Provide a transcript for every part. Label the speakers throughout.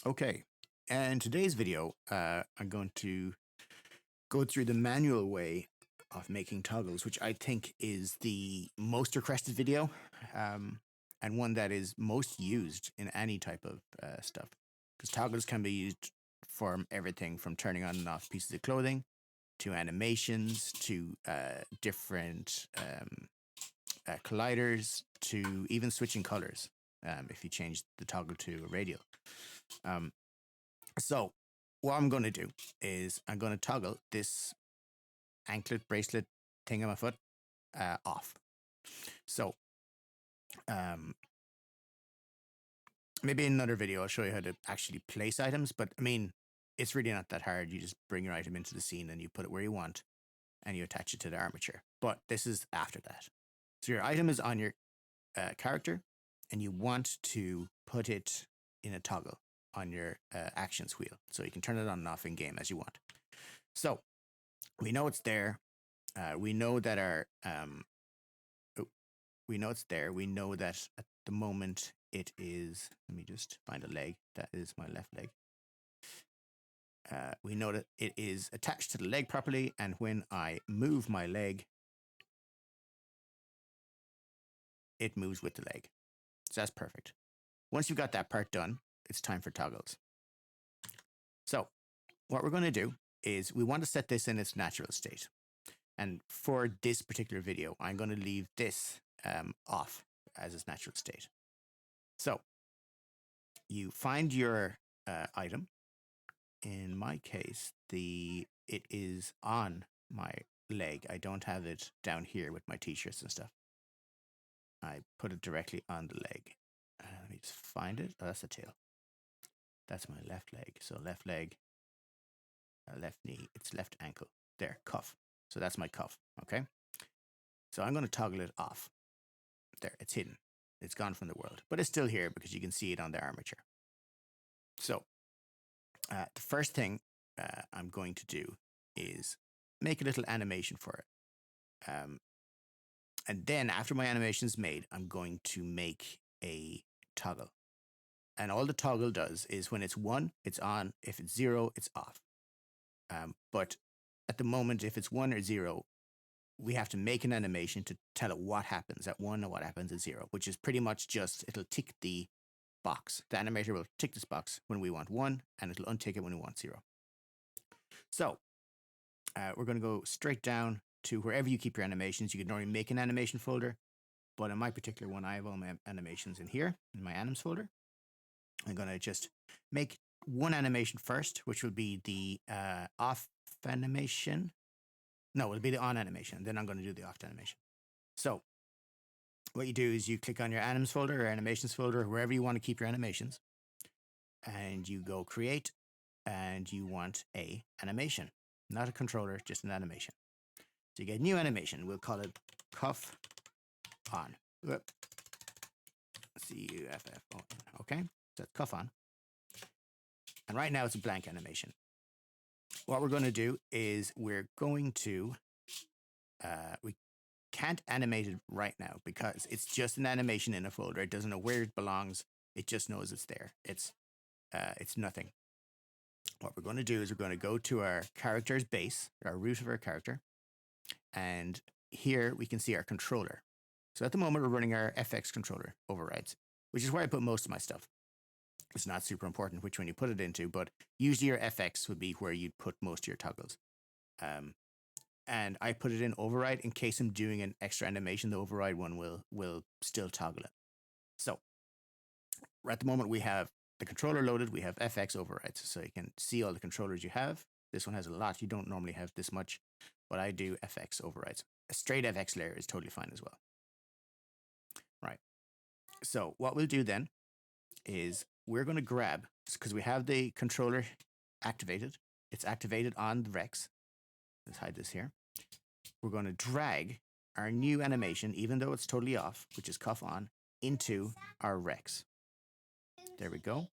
Speaker 1: Okay, in today's video, I'm going to go through the manual way of making toggles, which I think is the most requested video, and one that is most used in any type of stuff. Because toggles can be used for everything from turning on and off pieces of clothing, to animations, to different colliders, to even switching colors if you change the toggle to a radial. So what I'm going to do is I'm going to toggle this anklet bracelet thing on my foot off. So maybe in another video I'll show you how to actually place items, but I mean, it's really not that hard. You just bring your item into the scene and you put it where you want and you attach it to the armature. But this is after that. So your item is on your character and you want to put it in a toggle on your actions wheel. So you can turn it on and off in game as you want. So we know it's there. We know that we know it's there. We know that at the moment it is, let me just find a leg. That is my left leg. We know that it is attached to the leg properly. And when I move my leg, it moves with the leg. So that's perfect. Once you've got that part done, it's time for toggles. So what we're going to do is we want to set this in its natural state. And for this particular video, I'm going to leave this off as its natural state. So you find your item. In my case, it is on my leg. I don't have it down here with my t-shirts and stuff. I put it directly on the leg. Let me just find it. Oh, that's the tail. That's my left leg. So left leg, left knee, it's left ankle. There, cuff. So that's my cuff, okay? So I'm going to toggle it off. There, it's hidden. It's gone from the world, but it's still here because you can see it on the armature. So the first thing I'm going to do is make a little animation for it. And then after my animation is made, I'm going to make a toggle. And all the toggle does is when it's 1, it's on. If it's 0, it's off. But at the moment, if it's 1 or 0, we have to make an animation to tell it what happens at 1 and what happens at 0, which is pretty much just, it'll tick the box. The animator will tick this box when we want 1, and it'll untick it when we want 0. So we're going to go straight down to wherever you keep your animations. You can normally make an animation folder, but in my particular one, I have all my animations in here, in my anims folder. I'm going to just make one animation first, which will be the off animation. No, it'll be the on animation. Then I'm going to do the off animation. So what you do is you click on your anims folder or animations folder, wherever you want to keep your animations, and you go create, and you want a animation, not a controller, just an animation. So you get new animation. We'll call it cuff on. C-U-F-F-O-N. Okay, so it's cuff on. And right now it's a blank animation. What we're going to do is we're going to, we can't animate it right now because it's just an animation in a folder. It doesn't know where it belongs. It just knows it's there. It's nothing. What we're going to do is we're going to go to our character's base, our root of our character. And here we can see our controller. So at the moment, we're running our FX controller overrides, which is where I put most of my stuff. It's not super important which one you put it into, but usually your FX would be where you'd put most of your toggles. And I put it in override in case I'm doing an extra animation. The override one will still toggle it. So at the moment, we have the controller loaded. We have FX overrides, so you can see all the controllers you have. This one has a lot. You don't normally have this much, but I do FX overrides. A straight FX layer is totally fine as well. Right. So what we'll do then is we're going to grab, because we have the controller activated. It's activated on the Rex. Let's hide this here. We're going to drag our new animation, even though it's totally off, which is cuff on, into our Rex. There we go.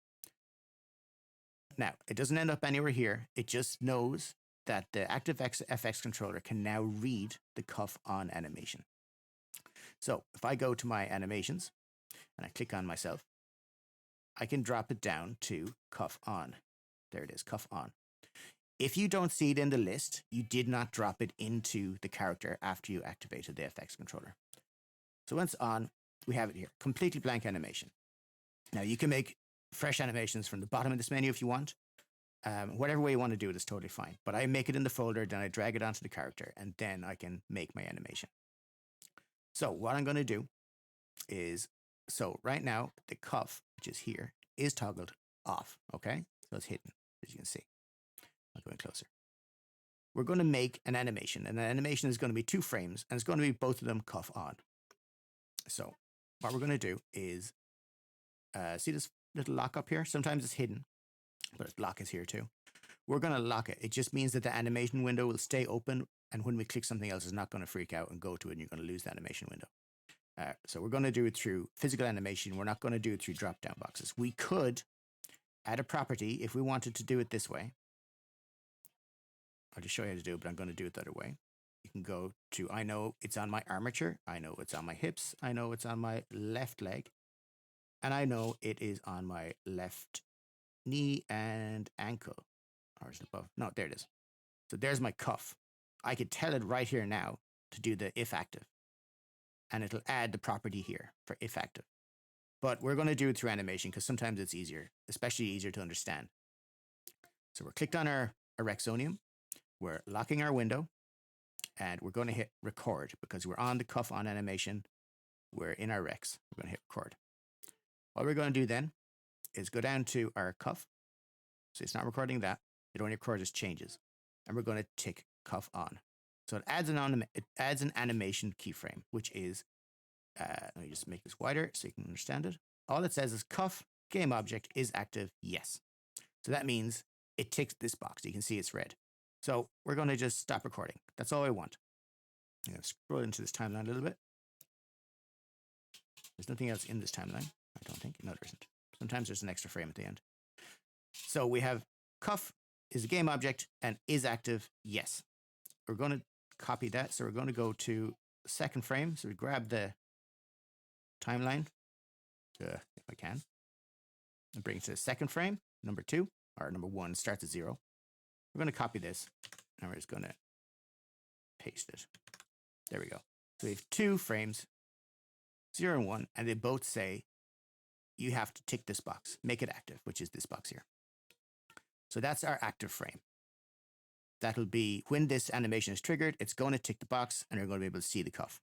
Speaker 1: Now, it doesn't end up anywhere here. It just knows that the ActiveX FX controller can now read the cuff on animation. So if I go to my animations and I click on myself, I can drop it down to cuff on. There it is, cuff on. If you don't see it in the list, you did not drop it into the character after you activated the FX controller. So once on, we have it here, completely blank animation. Now you can make fresh animations from the bottom of this menu if you want. Whatever way you want to do it is totally fine. But I make it in the folder, then I drag it onto the character, and then I can make my animation. So what I'm going to do is, so right now, the cuff, which is here, is toggled off, okay? So it's hidden, as you can see. I'm going closer. We're going to make an animation, and the animation is going to be 2 frames, and it's going to be both of them cuff on. So what we're going to do is, see this little lock up here? Sometimes it's hidden, but its lock is here too. We're going to lock it. It just means that the animation window will stay open, and when we click something else, it's not going to freak out and go to it, and you're going to lose the animation window. So we're going to do it through physical animation. We're not going to do it through drop-down boxes. We could add a property if we wanted to do it this way. I'll just show you how to do it, but I'm going to do it the other way. You can go to, I know it's on my armature. I know it's on my hips. I know it's on my left leg. And I know it is on my left knee and ankle. Or is it above? No, there it is. So there's my cuff. I could tell it right here now to do the if active. And it'll add the property here for if active. But we're going to do it through animation because sometimes it's easier, especially easier to understand. So we're clicked on our Rexonium. We're locking our window. And we're going to hit record because we're on the cuff on animation. We're in our Rex. We're going to hit record. What we're going to do then is go down to our cuff. So it's not recording that. It only records changes. And we're going to tick cuff on. So it adds an animation keyframe, which is, let me just make this wider so you can understand it. All it says is cuff game object is active, yes. So that means it ticks this box. You can see it's red. So we're going to just stop recording. That's all I want. I'm going to scroll into this timeline a little bit. There's nothing else in this timeline, I don't think. No, there isn't. Sometimes there's an extra frame at the end. So we have cuff is a game object and is active, yes. We're going to copy that. So we're going to go to the second frame. So we grab the timeline, if I can, and bring it to the second frame, number 2, or number 1 starts at 0. We're going to copy this, and we're just going to paste it. There we go. So we have 2 frames, 0 and 1, and they both say you have to tick this box, make it active, which is this box here. So that's our active frame. That'll be when this animation is triggered, it's going to tick the box, and you're going to be able to see the cuff.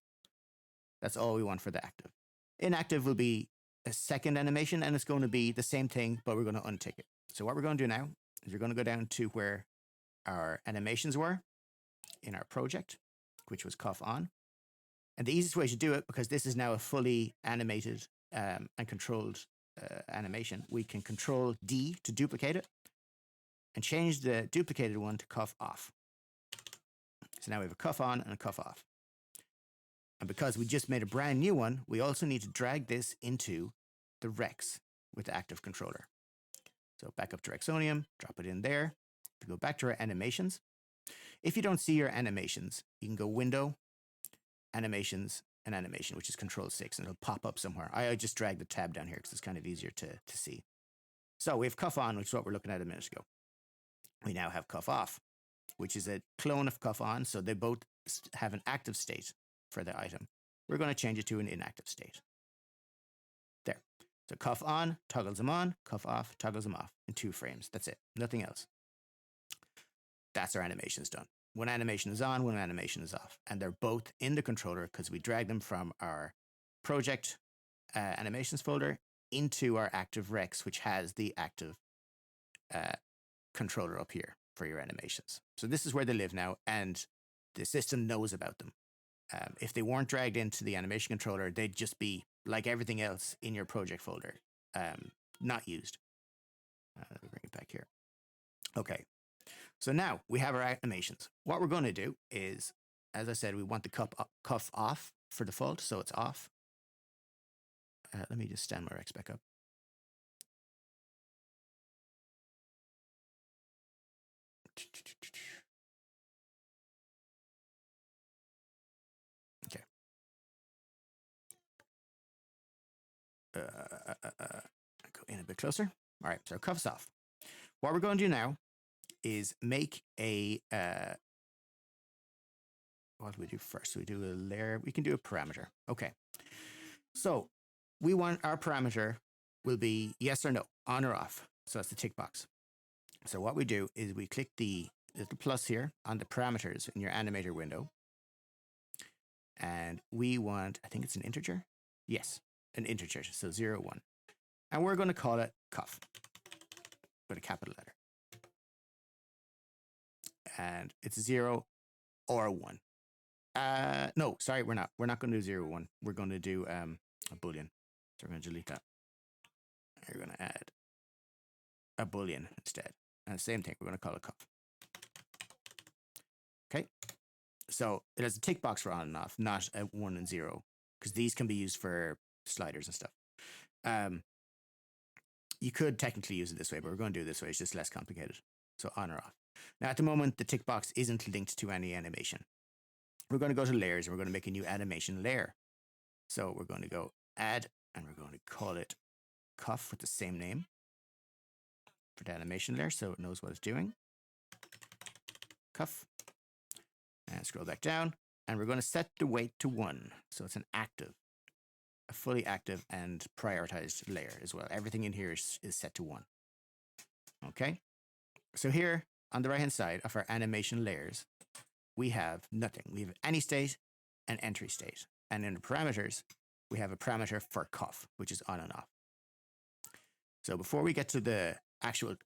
Speaker 1: That's all we want for the active. Inactive will be a second animation, and it's going to be the same thing, but we're going to untick it. So what we're going to do now is we're going to go down to where our animations were in our project, which was cuff on. And the easiest way to do it, because this is now a fully animated and controlled animation, we can control D to duplicate it and change the duplicated one to cuff off. So now we have a cuff on and a cuff off. And because we just made a brand new one, we also need to drag this into the Rex with the active controller. So back up to Rexonium, drop it in there. If we go back to our animations, if you don't see your animations, you can go Window, Animations, and Animation, which is Control-6, and it'll pop up somewhere. I just drag the tab down here because it's kind of easier to see. So we have cuff on, which is what we're looking at a minute ago. We now have cuff off, which is a clone of cuff on, so they both have an active state for the item. We're going to change it to an inactive state. There. So cuff on toggles them on, cuff off toggles them off in 2 frames. That's it. Nothing else. That's our animations done. One animation is on, one animation is off. And they're both in the controller because we drag them from our project animations folder into our active Rex, which has the active controller up here for your animations. So this is where they live now, and the system knows about them. If they weren't dragged into the animation controller, they'd just be like everything else in your project folder, not used. Let me bring it back here. Okay, so now we have our animations. What we're going to do is, as I said, we want the cuff off for default, so it's off. Let me just stand my Rex back up. Okay. Go in a bit closer. All right, so cuff's off. What we're going to do now is make a, what do we do first? We do a layer, we can do a parameter. Okay, so we want our parameter will be yes or no, on or off. So that's the tick box. So what we do is we click the little plus here on the parameters in your animator window. And we want, I think it's an integer. Yes, an integer, so 0, 1. And we're going to call it cuff with a capital letter. And it's 0 or 1. No, sorry, we're not. We're not going to do 0, 1. We're going to do a boolean. So we're going to delete that. We're going to add a boolean instead. And the same thing, we're going to call it cuff. Okay. So it has a tick box for on and off, not a 1 and 0, because these can be used for sliders and stuff. You could technically use it this way, but we're going to do it this way. It's just less complicated. So on or off. Now, at the moment, the tick box isn't linked to any animation. We're going to go to layers and we're going to make a new animation layer. So we're going to go add and we're going to call it cuff with the same name for the animation layer so it knows what it's doing. Cuff. And scroll back down and we're going to set the weight to 1. So it's an active, a fully active and prioritized layer as well. Everything in here is set to 1. Okay. So here on the right hand side of our animation layers, we have nothing. We have any state and entry state. And in the parameters, we have a parameter for cuff, which is on and off. So before we get to the actual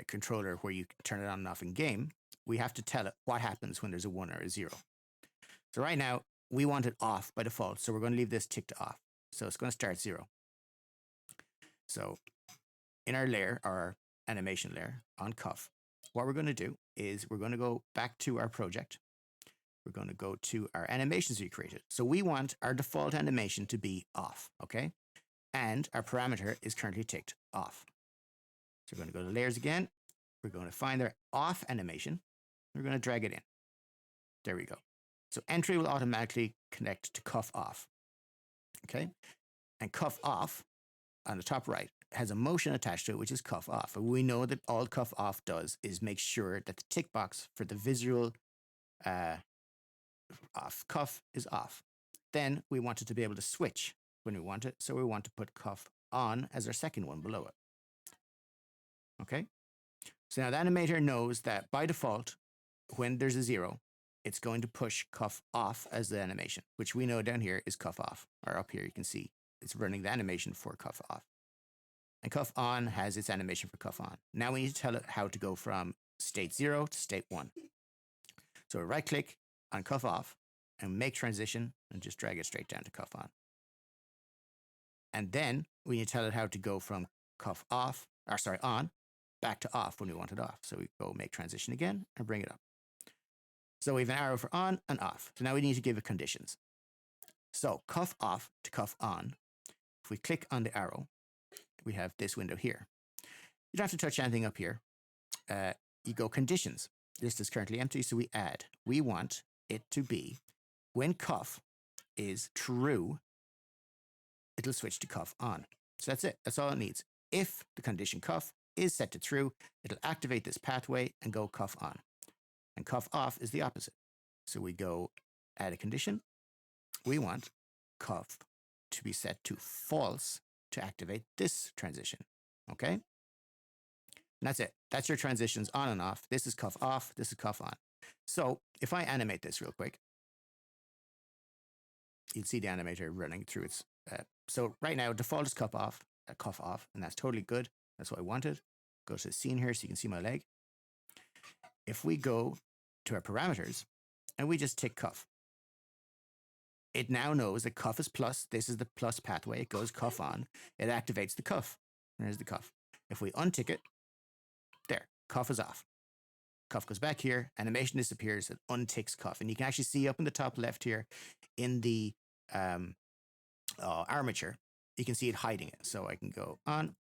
Speaker 1: controller where you turn it on and off in game, we have to tell it what happens when there's a 1 or a 0. So right now, we want it off by default. So we're going to leave this ticked off. So it's going to start 0. So in our layer, our animation layer on cuff, what we're going to do is we're going to go back to our project. We're going to go to our animations we created. So we want our default animation to be off, okay? And our parameter is currently ticked off. So we're going to go to layers again. We're going to find our off animation. We're going to drag it in. There we go. So entry will automatically connect to cuff off, okay? And cuff off on the top right has a motion attached to it, which is cuff off. And we know that all cuff off does is make sure that the tick box for the visual off cuff is off. Then we want it to be able to switch when we want it. So we want to put cuff on as our second one below it. Okay. So now the animator knows that by default, when there's a 0, it's going to push cuff off as the animation, which we know down here is cuff off, or up here you can see it's running the animation for cuff off. And cuff on has its animation for cuff on. Now we need to tell it how to go from state 0 to state 1. So we right click on cuff off and make transition and just drag it straight down to cuff on. And then we need to tell it how to go from cuff off, or sorry, on, back to off when we want it off. So we go make transition again and bring it up. So we have an arrow for on and off. So now we need to give it conditions. So cuff off to cuff on. If we click on the arrow, we have this window here. You don't have to touch anything up here. You go conditions. This is currently empty, so we add. We want it to be when cuff is true, it'll switch to cuff on. So that's it. That's all it needs. If the condition cuff is set to true, it'll activate this pathway and go cuff on. And cuff off is the opposite. So we go add a condition. We want cuff to be set to false to activate this transition. Okay? And that's it. That's your transitions on and off. This is cuff off. This is cuff on. So if I animate this real quick, you'd see the animator running through its. So right now, default is cuff off, and that's totally good. That's what I wanted. Go to the scene here so you can see my leg. If we go to our parameters and we just tick cuff, it now knows that cuff is plus. This is the plus pathway. It goes cuff on. It activates the cuff. There's the cuff. If we untick it, there, cuff is off. Cuff goes back here. Animation disappears. It unticks cuff. And you can actually see up in the top left here in the armature, you can see it hiding it. So I can go on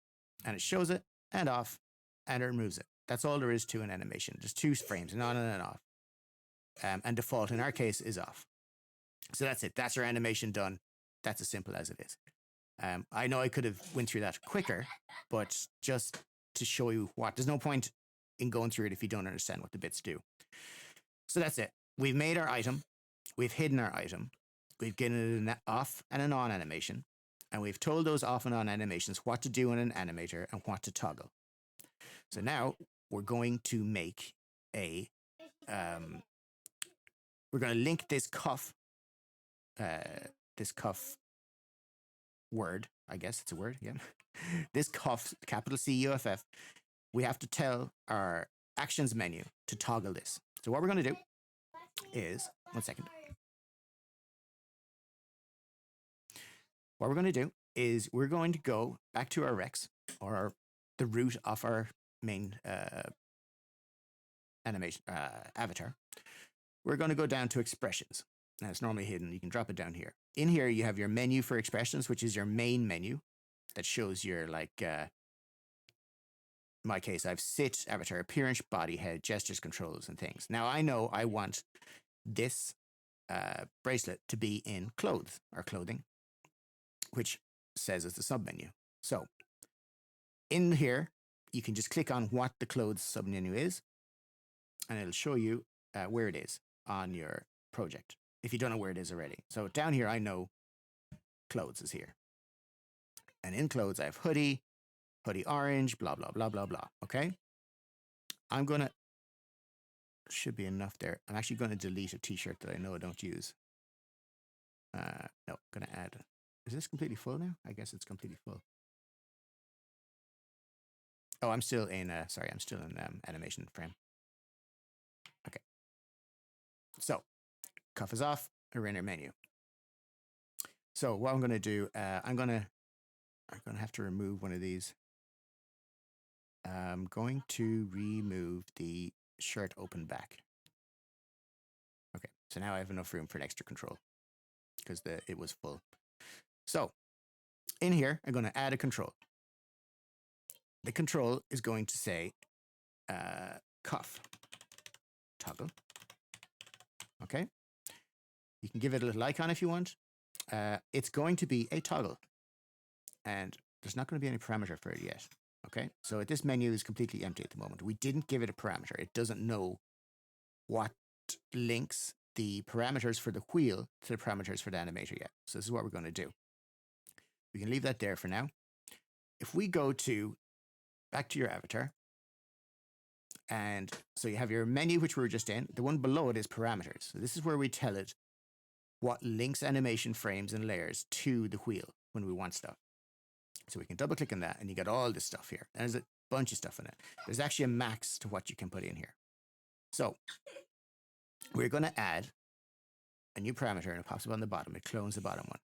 Speaker 1: and it shows it and off and it removes it. That's all there is to an animation. Just 2 frames and on and off. And default in our case is off. So that's it. That's our animation done. That's as simple as it is. I know I could have went through that quicker, but just to show you what, there's no point in going through it if you don't understand what the bits do. So that's it. We've made our item. We've hidden our item. We've given it an off and an on animation. And we've told those off and on animations what to do in an animator and what to toggle. So now we're going to make a, we're going to link this cuff word, I guess it's a word, yeah. This cuff, capital C-U-F-F, we have to tell our actions menu to toggle this. So what we're going to do is, one second. What we're going to do is we're going to go back to our Rex, or the root of our main animation avatar. We're going to go down to expressions. Now it's normally hidden. You can drop it down here. In here, you have your menu for expressions, which is your main menu that shows your, like, in my case, I've sit, avatar, appearance, body, head, gestures, controls, and things. Now I know I want this bracelet to be in clothes or clothing, which says it's the submenu. So in here, you can just click on what the clothes submenu is, and it'll show you where it is on your project, if you don't know where it is already. So down here, I know clothes is here. And in clothes, I have hoodie, hoodie orange, blah, blah, blah, blah, blah. Okay? I'm going to, should be enough there. I'm actually going to delete a t-shirt that I know I don't use. No, going to add. Is this completely full now? I guess it's completely full. Oh, I'm still in, sorry, I'm still in animation frame. Okay. So, cuff is off, we're in our menu. So what I'm going to do, I'm going to have to remove one of these. I'm going to remove the shirt open back. Okay, so now I have enough room for an extra control because it was full. So in here, I'm going to add a control. The control is going to say cuff toggle. Okay, you can give it a little icon if you want. It's going to be a toggle, and there's not going to be any parameter for it yet. Okay, so this menu is completely empty at the moment. We didn't give it a parameter. It doesn't know what links the parameters for the wheel to the parameters for the animator yet. So this is what we're going to do. We can leave that there for now. If we go back to your avatar, and so you have your menu, which we were just in. The one below it is parameters. So this is where we tell it what links animation frames and layers to the wheel when we want stuff. So we can double click on that, and you get all this stuff here. There's a bunch of stuff in it. There's actually a max to what you can put in here. So we're going to add a new parameter, and it pops up on the bottom. It clones the bottom one.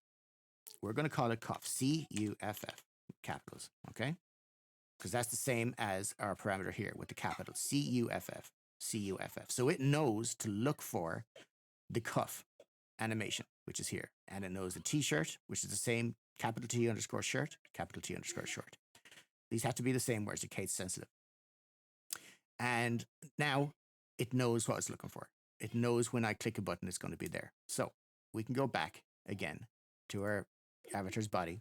Speaker 1: We're going to call it cuff, C-U-F-F, capitals, okay? Because that's the same as our parameter here with the capital, C-U-F-F, C-U-F-F. So it knows to look for the cuff animation, which is here. And it knows the t-shirt, which is the same, capital T underscore shirt, capital T underscore short. These have to be the same, whereas the case sensitive. And now it knows what it's looking for. It knows when I click a button, it's going to be there. So we can go back again to our avatar's body.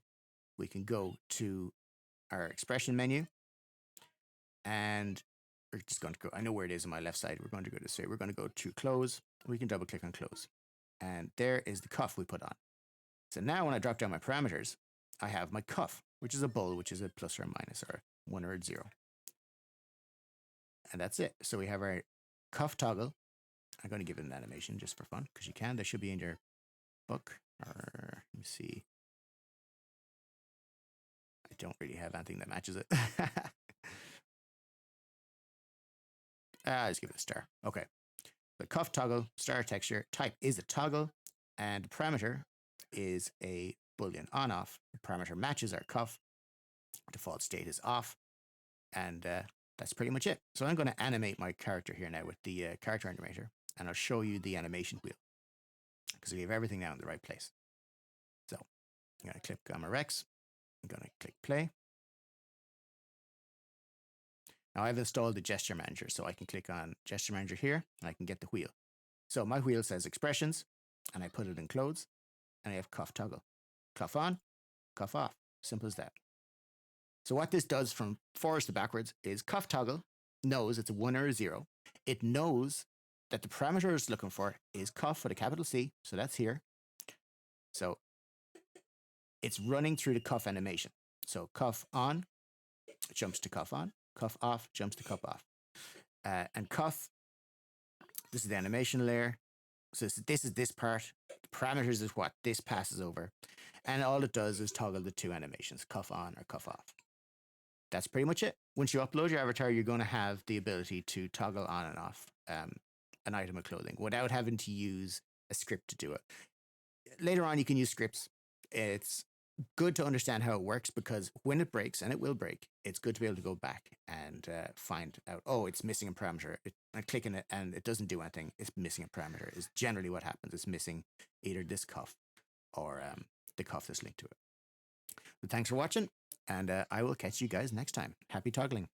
Speaker 1: We can go to our expression menu, and we're just going to go, I know where it is on my left side. We're going to go this way. We're going to go to close. We can double click on close. And there is the cuff we put on. So now when I drop down my parameters, I have my cuff, which is a bowl, which is a plus or a minus, or 1 or a 0. And that's it. So we have our cuff toggle. I'm going to give it an animation just for fun, because you can. They should be in your book. Or let me see. I don't really have anything that matches it. Let's give it a star. Okay. The cuff toggle, star texture, type is a toggle, and the parameter is a boolean on-off. The parameter matches our cuff. Default state is off. And that's pretty much it. So I'm going to animate my character here now with the character animator, and I'll show you the animation wheel, because we have everything now in the right place. So I'm going to click on my Rex. I'm going to click play. Now I've installed the gesture manager, so I can click on gesture manager here, and I can get the wheel. So my wheel says expressions, and I put it in clothes, and I have cuff toggle. Cuff on, cuff off. Simple as that. So what this does from forwards to backwards is cuff toggle knows it's a 1 or a 0. It knows that the parameter it's looking for is cuff with a capital C. So that's here. So it's running through the cuff animation. So cuff on jumps to cuff on, cuff off jumps to cuff off. And cuff, this is the animation layer. So this is this part. The parameters is what this passes over. And all it does is toggle the two animations, cuff on or cuff off. That's pretty much it. Once you upload your avatar, you're going to have the ability to toggle on and off an item of clothing without having to use a script to do it. Later on, you can use scripts. It's good to understand how it works because when it breaks, and it will break, it's good to be able to go back and find out, oh, it's missing a parameter. I click on it and it doesn't do anything. It's missing a parameter is generally what happens. It's missing either this cuff or the cuff that's linked to it. But thanks for watching, and I will catch you guys next time. Happy toggling.